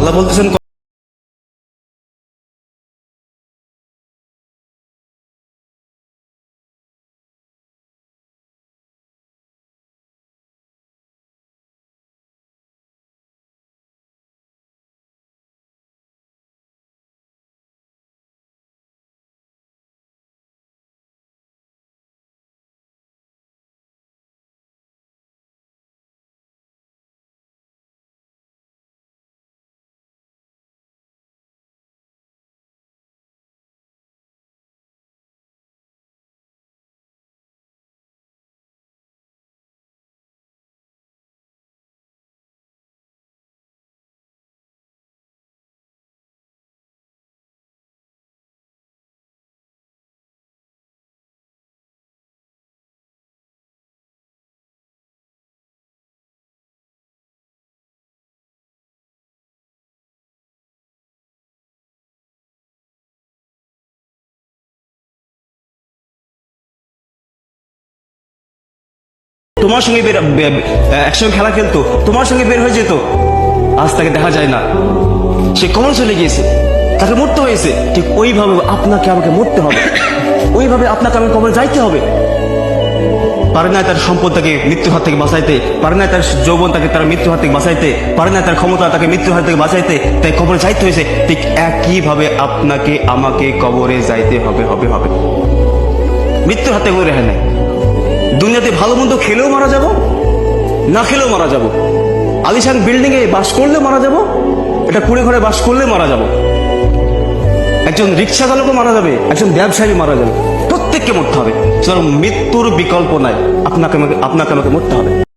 আল্লাহ বলতেছেন, তোমার সঙ্গে একসঙ্গে খেলা খেলতো, তোমার সঙ্গে বের হয়ে যেত, আজ তাকে দেখা যায় না, সে কবর চলে গিয়েছে, তাকে মরতে হয়েছে। ঠিক ওইভাবে আপনাকে আমাকে মরতে হবে, ওইভাবে আপনাকে আমাকে কবরে যাইতে হবে। পারে না তার সম্পদ তাকে মৃত্যুর হাত থেকে বাঁচাইতে, পারে না তার যৌবন তাকে তার মৃত্যুর হাত থেকে বাঁচাইতে, পারে না তার ক্ষমতা তাকে মৃত্যুর হাত থেকে বাঁচাইতে, তাই কবরে যাইতে হয়েছে। ঠিক একইভাবে আপনাকে আমাকে কবরে যাইতে হবে হবে হবে মৃত্যুর হাতে করে রেখে নেয়। দুনিয়াতে ভালো মন্দ খেলেও মারা যাব, না খেলেও মারা যাব, আলিশান বিল্ডিং এ বাস করলেও মারা যাব, এটা কুড়ে ঘরে বাস করলে মারা যাব, একজন রিক্সা চালকও মারা যাবে, একজন ব্যবসায়ী মারা যাবে, প্রত্যেককে মরতে হবে। সুতরাং মৃত্যুর বিকল্প নাই, আপনাকে আমাকে মরতে হবে।